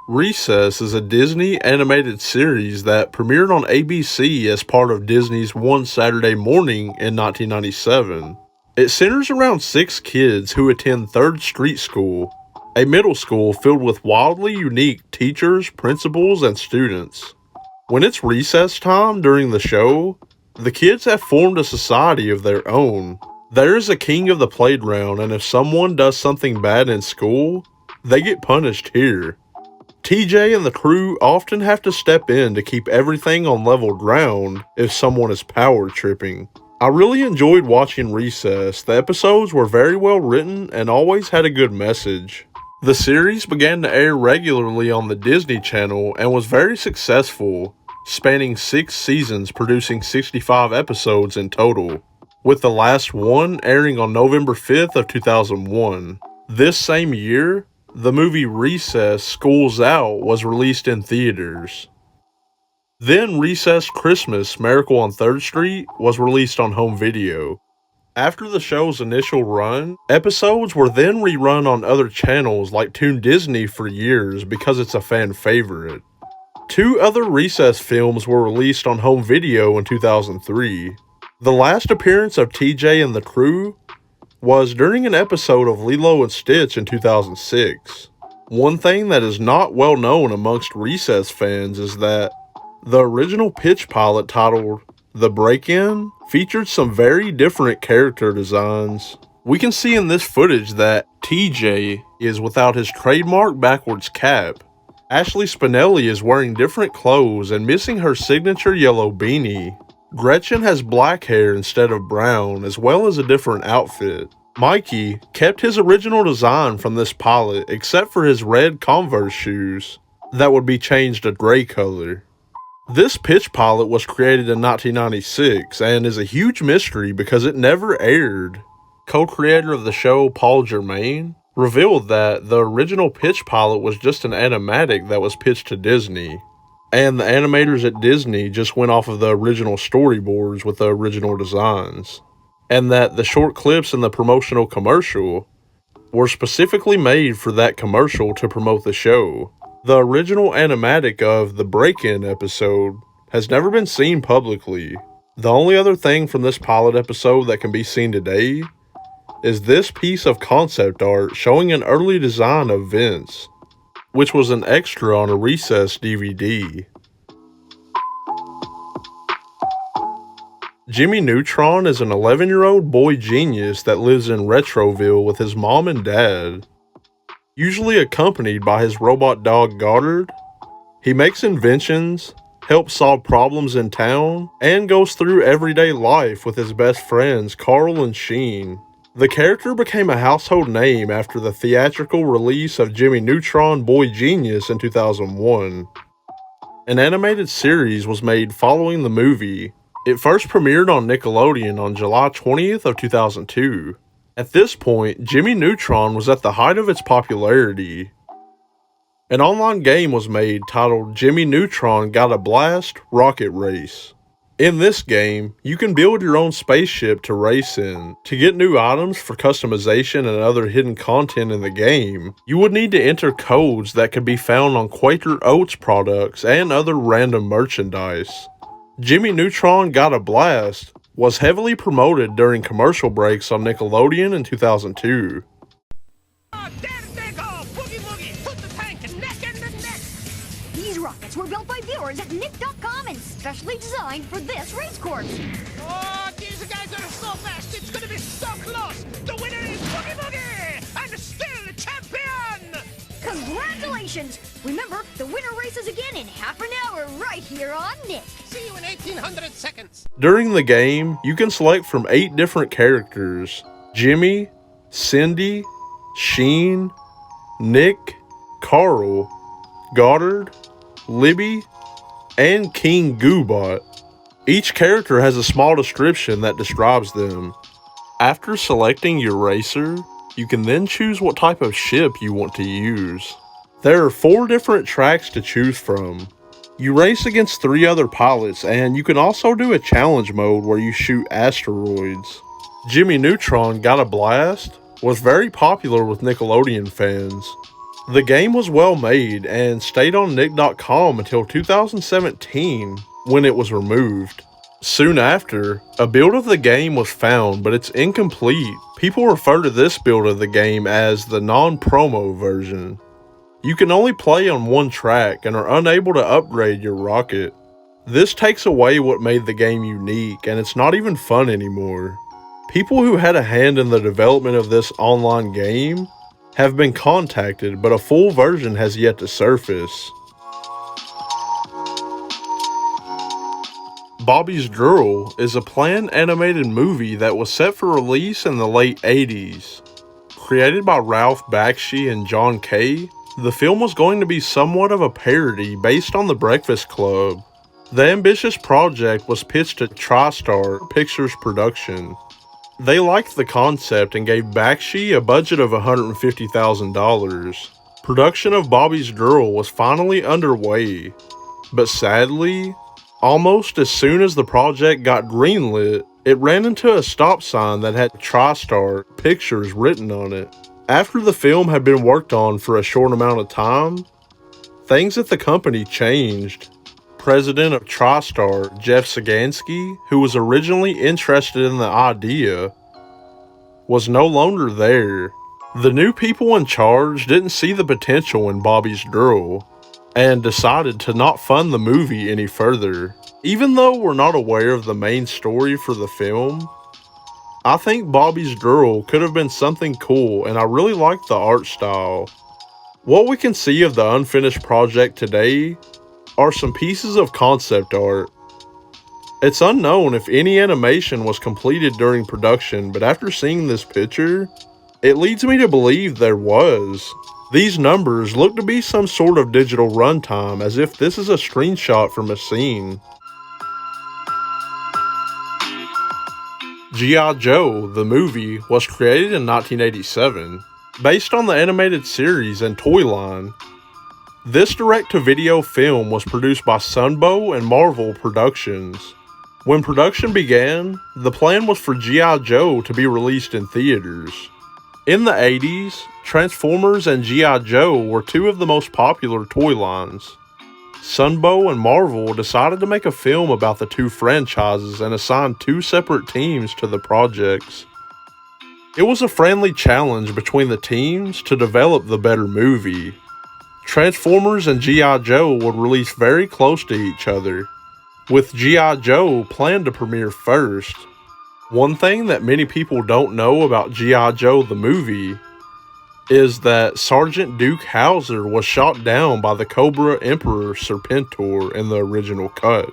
Recess is a Disney animated series that premiered on ABC as part of Disney's One Saturday Morning in 1997. It centers around 6 kids who attend 3rd Street School, a middle school filled with wildly unique teachers, principals, and students. When it's recess time during the show, the kids have formed a society of their own. There is a king of the playground, and if someone does something bad in school, they get punished here. TJ and the crew often have to step in to keep everything on level ground if someone is power tripping. I really enjoyed watching Recess. The episodes were very well written and always had a good message. The series began to air regularly on the Disney Channel and was very successful, spanning 6 seasons producing 65 episodes in total, with the last one airing on November 5th of 2001. This same year, the movie Recess School's Out was released in theaters. Then Recess Christmas Miracle on 3rd Street was released on home video. After the show's initial run, episodes were then rerun on other channels like Toon Disney for years because it's a fan favorite. 2 other Recess films were released on home video in 2003. The last appearance of TJ and the crew was during an episode of Lilo and Stitch in 2006. One thing that is not well known amongst Recess fans is that the original pitch pilot titled The Break-In featured some very different character designs. We can see in this footage that TJ is without his trademark backwards cap. Ashley Spinelli is wearing different clothes and missing her signature yellow beanie. Gretchen has black hair instead of brown, as well as a different outfit. Mikey kept his original design from this pilot except for his red Converse shoes that would be changed a gray color. This pitch pilot was created in 1996 and is a huge mystery because it never aired. Co-creator of the show, Paul Germain, revealed that the original pitch pilot was just an animatic that was pitched to Disney, and the animators at Disney just went off of the original storyboards with the original designs, and that the short clips in the promotional commercial were specifically made for that commercial to promote the show. The original animatic of the Break-In episode has never been seen publicly. The only other thing from this pilot episode that can be seen today is this piece of concept art showing an early design of Vince, which was an extra on a Recess DVD. Jimmy Neutron is an 11-year-old boy genius that lives in Retroville with his mom and dad, usually accompanied by his robot dog Goddard. He makes inventions, helps solve problems in town, and goes through everyday life with his best friends Carl and Sheen. The character became a household name after the theatrical release of Jimmy Neutron Boy Genius in 2001. An animated series was made following the movie. It first premiered on Nickelodeon on July 20th of 2002. At this point, Jimmy Neutron was at the height of its popularity. An online game was made titled Jimmy Neutron Got a Blast Rocket Race. In this game, you can build your own spaceship to race in. To get new items for customization and other hidden content in the game, you would need to enter codes that could be found on Quaker Oats products and other random merchandise. Jimmy Neutron Got a Blast was heavily promoted during commercial breaks on Nickelodeon in 2002. These rockets were built by viewers at Nick.com and specially designed for this race course. Oh, these guys are so fast, it's gonna be so close! The winner is Boogie Boogie, and still the champion! Congratulations! Remember, the winner races again in half an hour right here on Nick. See you in 1800 seconds. During the game, you can select from 8 different characters: Jimmy, Cindy, Sheen, Nick, Carl, Goddard, Libby, and King Goobot. Each character has a small description that describes them. After selecting your racer, you can then choose what type of ship you want to use. There are 4 different tracks to choose from. You race against 3 other pilots, and you can also do a challenge mode where you shoot asteroids. Jimmy Neutron Got a Blast was very popular with Nickelodeon fans. The game was well made and stayed on Nick.com until 2017 when it was removed. Soon after, a build of the game was found, but it's incomplete. People refer to this build of the game as the non-promo version. You can only play on one track and are unable to upgrade your rocket. This takes away what made the game unique, and it's not even fun anymore. People who had a hand in the development of this online game have been contacted, but a full version has yet to surface. Bobby's Girl is a planned animated movie that was set for release in the late 80s. Created by Ralph Bakshi and John Kay, the film was going to be somewhat of a parody based on The Breakfast Club. The ambitious project was pitched to TriStar Pictures Production. They liked the concept and gave Bakshi a budget of $150,000. Production of Bobby's Girl was finally underway, but sadly, almost as soon as the project got greenlit, it ran into a stop sign that had TriStar Pictures written on it. After the film had been worked on for a short amount of time, things at the company changed. President of TriStar, Jeff Sagansky, who was originally interested in the idea, was no longer there. The new people in charge didn't see the potential in Bobby's Girl, and decided to not fund the movie any further. Even though we're not aware of the main story for the film, I think Bobby's Girl could have been something cool, and I really like the art style. What we can see of the unfinished project today are some pieces of concept art. It's unknown if any animation was completed during production, but after seeing this picture, it leads me to believe there was. These numbers look to be some sort of digital runtime, as if this is a screenshot from a scene. G.I. Joe, the movie, was created in 1987, based on the animated series and toy line. This direct-to-video film was produced by Sunbow and Marvel Productions. When production began, the plan was for G.I. Joe to be released in theaters. In the 80s, Transformers and G.I. Joe were two of the most popular toy lines. Sunbow and Marvel decided to make a film about the two franchises and assigned 2 separate teams to the projects. It was a friendly challenge between the teams to develop the better movie. Transformers and G.I. Joe would release very close to each other, with G.I. Joe planned to premiere first. One thing that many people don't know about G.I. Joe the movie is that Sergeant Duke Hauser was shot down by the Cobra Emperor Serpentor in the original cut.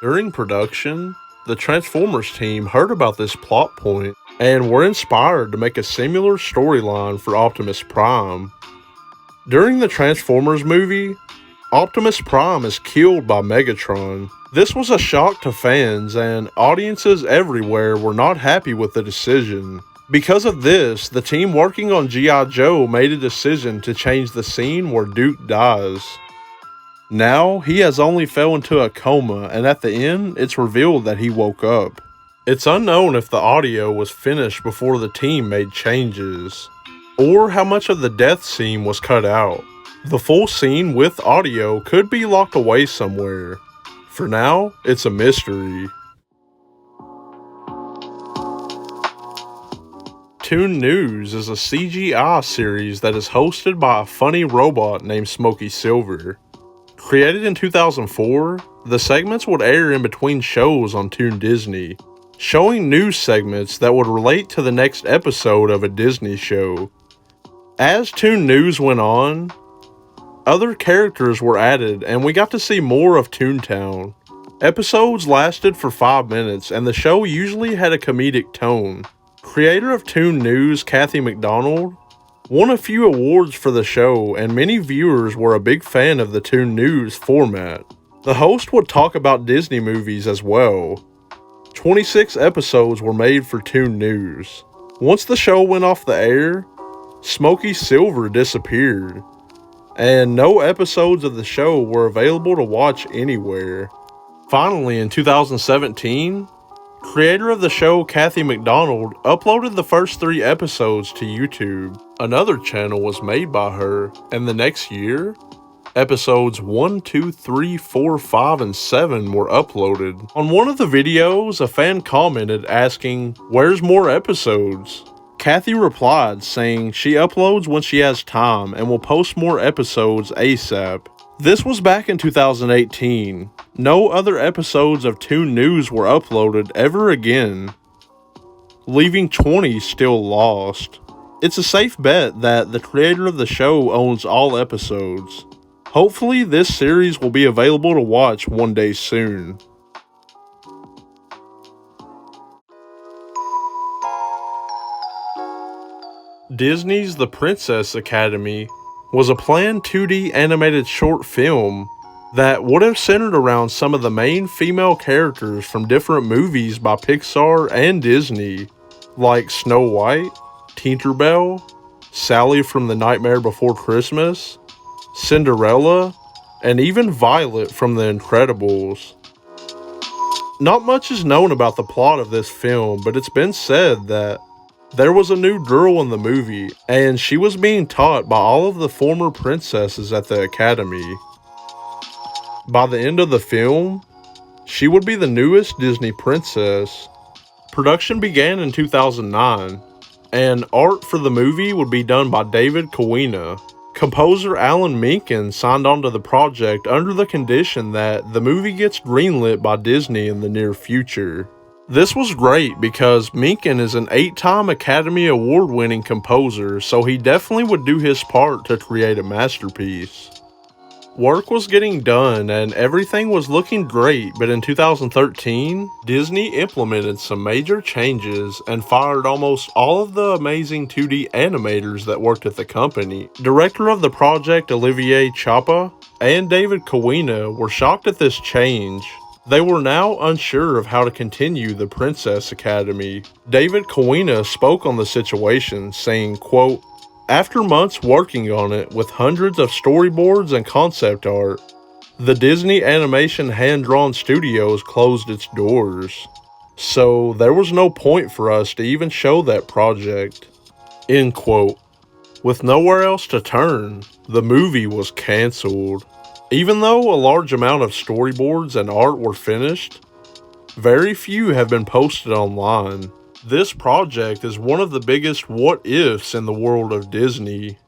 During production, the Transformers team heard about this plot point and were inspired to make a similar storyline for Optimus Prime. During the Transformers movie, Optimus Prime is killed by Megatron. This was a shock to fans, and audiences everywhere were not happy with the decision. Because of this, the team working on G.I. Joe made a decision to change the scene where Duke dies. Now, he has only fell into a coma, and at the end, it's revealed that he woke up. It's unknown if the audio was finished before the team made changes, or how much of the death scene was cut out. The full scene with audio could be locked away somewhere. For now, it's a mystery. Toon News is a CGI series that is hosted by a funny robot named Smokey Silver. Created in 2004, the segments would air in between shows on Toon Disney, showing news segments that would relate to the next episode of a Disney show. As Toon News went on, other characters were added and we got to see more of Toontown. Episodes lasted for 5 minutes and the show usually had a comedic tone. Creator of Toon News, Kathy McDonald, won a few awards for the show, and many viewers were a big fan of the Toon News format. The host would talk about Disney movies as well. 26 episodes were made for Toon News. Once the show went off the air, Smokey Silver disappeared. and no episodes of the show were available to watch anywhere. Finally, in 2017, creator of the show Kathy McDonald uploaded the first 3 episodes to YouTube. Another channel was made by her, and the next year, episodes 1, 2, 3, 4, 5, and 7 were uploaded. On one of the videos, a fan commented asking, "Where's more episodes?" Kathy replied saying she uploads when she has time and will post more episodes ASAP. This was back in 2018. No other episodes of Toon News were uploaded ever again, leaving 20 still lost. It's a safe bet that the creator of the show owns all episodes. Hopefully this series will be available to watch one day soon. Disney's The Princess Academy was a planned 2D animated short film that would have centered around some of the main female characters from different movies by Pixar and Disney, like Snow White, Tinkerbell, Sally from The Nightmare Before Christmas, Cinderella, and even Violet from The Incredibles. Not much is known about the plot of this film, but it's been said that there was a new girl in the movie, and she was being taught by all of the former princesses at the academy. By the end of the film, she would be the newest Disney princess. Production began in 2009, and art for the movie would be done by David Kowina. Composer Alan Menken signed on to the project under the condition that the movie gets greenlit by Disney in the near future. This was great because Menken is an 8-time Academy Award-winning composer, so he definitely would do his part to create a masterpiece. Work was getting done and everything was looking great, but in 2013, Disney implemented some major changes and fired almost all of the amazing 2D animators that worked at the company. Director of the project Olivier Chapa and David Kowina were shocked at this change. They were now unsure of how to continue the Princess Academy. David Kowina spoke on the situation, saying, quote, "After months working on it with hundreds of storyboards and concept art, the Disney Animation Hand-Drawn Studios closed its doors. So there was no point for us to even show that project." End quote. With nowhere else to turn, the movie was cancelled. Even though a large amount of storyboards and art were finished, very few have been posted online. This project is one of the biggest what-ifs in the world of Disney.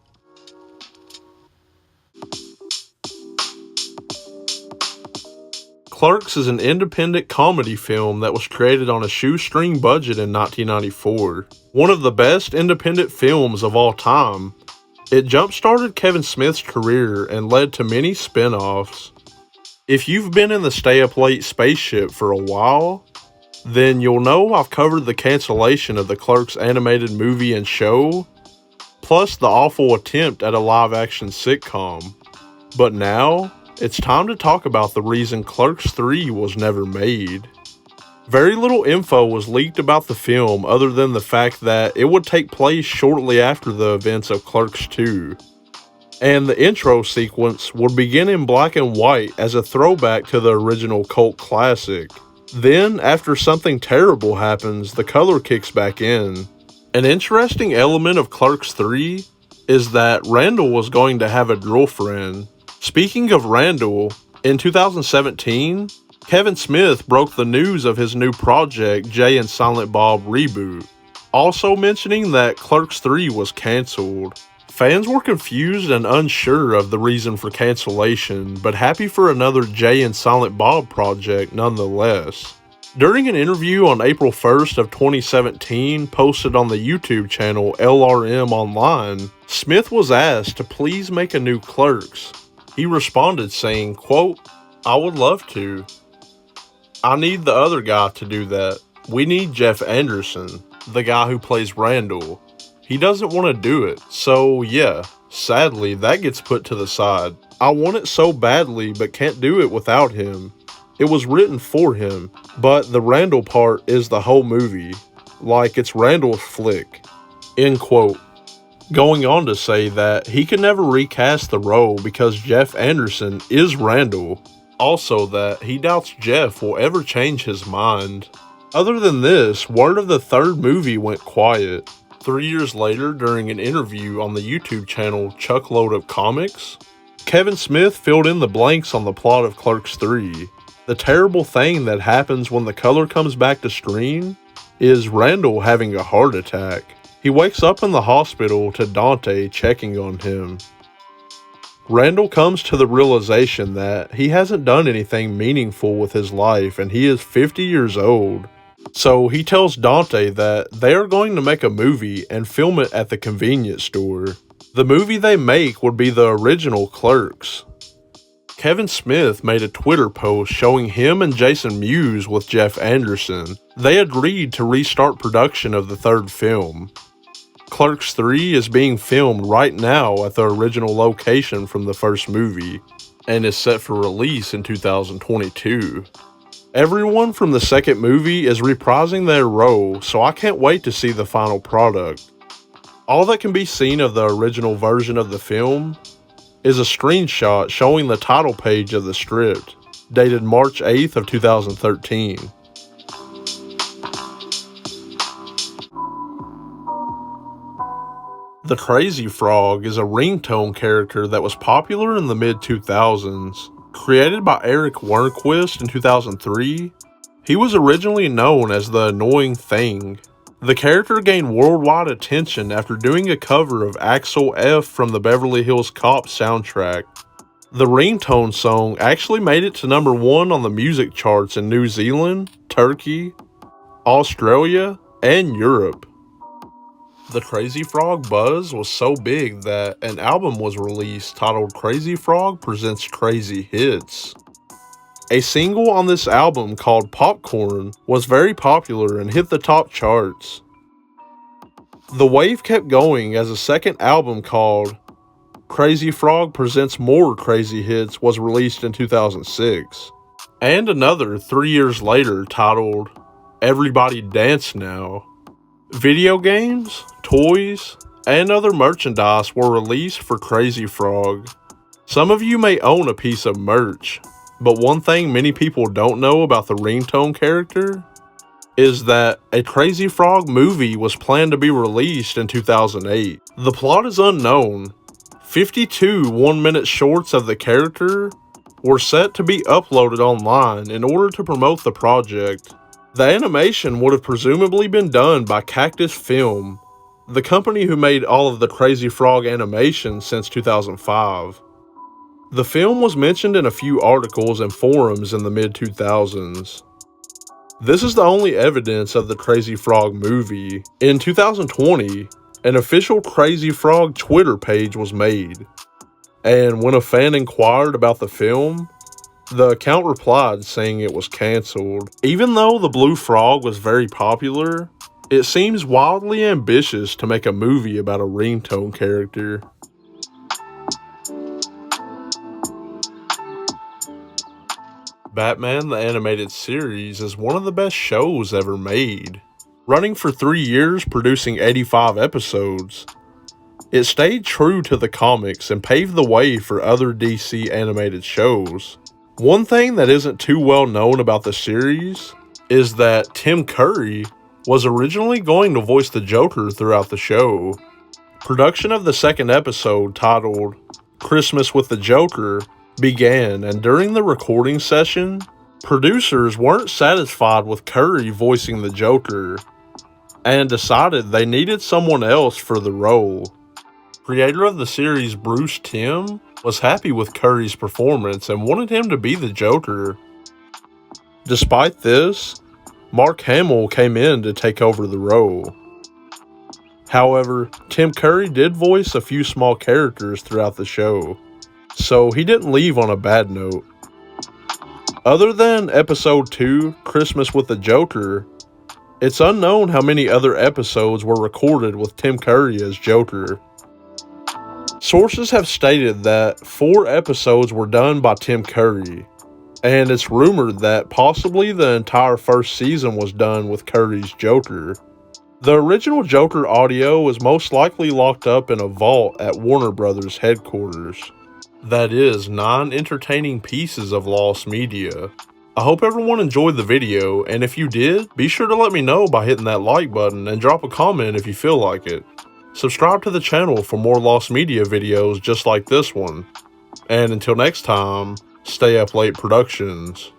Clerks is an independent comedy film that was created on a shoestring budget in 1994. One of the best independent films of all time. It jump-started Kevin Smith's career and led to many spin-offs. If you've been in the Stay Up Late spaceship for a while, then you'll know I've covered the cancellation of the Clerks animated movie and show, plus the awful attempt at a live-action sitcom. But now, it's time to talk about the reason Clerks 3 was never made. Very little info was leaked about the film other than the fact that it would take place shortly after the events of Clerks 2. And the intro sequence would begin in black and white as a throwback to the original cult classic. Then, after something terrible happens, the color kicks back in. An interesting element of Clerks 3 is that Randall was going to have a girlfriend. Speaking of Randall, in 2017, Kevin Smith broke the news of his new project, Jay and Silent Bob Reboot, also mentioning that Clerks 3 was cancelled. Fans were confused and unsure of the reason for cancellation, but happy for another Jay and Silent Bob project nonetheless. During an interview on April 1st of 2017 posted on the YouTube channel LRM Online, Smith was asked to please make a new Clerks. He responded saying, quote, "I would love to. I need the other guy to do that. We need Jeff Anderson, the guy who plays Randall. He doesn't want to do it. So yeah, sadly that gets put to the side. I want it so badly but can't do it without him. It was written for him, but the Randall part is the whole movie. Like it's Randall's flick." End quote. going on to say that he could never recast the role because Jeff Anderson is Randall. Also that he doubts Jeff will ever change his mind. Other than this, word of the third movie went quiet. 3 years later, during an interview on the YouTube channel Chuckload of Comics, Kevin Smith filled in the blanks on the plot of Clerks 3. The terrible thing that happens when the color comes back to screen is Randall having a heart attack. He wakes up in the hospital to Dante checking on him. Randall comes to the realization that he hasn't done anything meaningful with his life and he is 50 years old. So he tells Dante that they are going to make a movie and film it at the convenience store. The movie they make would be the original Clerks. Kevin Smith made a Twitter post showing him and Jason Mewes with Jeff Anderson. They agreed to restart production of the third film. Clerks 3 is being filmed right now at the original location from the first movie, and is set for release in 2022. Everyone from the second movie is reprising their role, so I can't wait to see the final product. All that can be seen of the original version of the film is a screenshot showing the title page of the script, dated March 8th of 2013. The Crazy Frog is a ringtone character that was popular in the mid-2000s. Created by Eric Wernquist in 2003, he was originally known as the Annoying Thing. The character gained worldwide attention after doing a cover of Axel F from the Beverly Hills Cop soundtrack. The ringtone song actually made it to number 1 on the music charts in New Zealand, Turkey, Australia, and Europe. The Crazy Frog buzz was so big that an album was released titled Crazy Frog Presents Crazy Hits. A single on this album called Popcorn was very popular and hit the top charts. The wave kept going as a second album called Crazy Frog Presents More Crazy Hits was released in 2006. And another 3 years later titled Everybody Dance Now. Video games, toys, and other merchandise were released for Crazy Frog. Some of you may own a piece of merch, but one thing many people don't know about the ringtone character is that a Crazy Frog movie was planned to be released in 2008. The plot is unknown. 52 1-minute shorts of the character were set to be uploaded online in order to promote the project. The animation would have presumably been done by Cactus Film, the company who made all of the Crazy Frog animations since 2005. The film was mentioned in a few articles and forums in the mid-2000s. This is the only evidence of the Crazy Frog movie. In 2020, an official Crazy Frog Twitter page was made, and when a fan inquired about the film, the account replied saying it was cancelled. Even though the Blue Frog was very popular, it seems wildly ambitious to make a movie about a ringtone character. Batman the Animated Series is one of the best shows ever made. Running for 3 years, producing 85 episodes, it stayed true to the comics and paved the way for other DC animated shows. One thing that isn't too well known about the series is that Tim Curry was originally going to voice the Joker throughout the show. Production of the second episode, titled Christmas with the Joker, began, and during the recording session, producers weren't satisfied with Curry voicing the Joker and decided they needed someone else for the role. Creator of the series Bruce Timm was happy with Curry's performance and wanted him to be the Joker. Despite this, Mark Hamill came in to take over the role. However, Tim Curry did voice a few small characters throughout the show, so he didn't leave on a bad note. Other than episode 2, Christmas with the Joker, it's unknown how many other episodes were recorded with Tim Curry as Joker. Sources have stated that 4 episodes were done by Tim Curry, and it's rumored that possibly the entire first season was done with Curry's Joker. The original Joker audio was most likely locked up in a vault at Warner Brothers headquarters. That is 9 entertaining pieces of lost media. I hope everyone enjoyed the video, and if you did, be sure to let me know by hitting that like button and drop a comment if you feel like it. Subscribe to the channel for more lost media videos just like this one. And until next time, stay up late productions.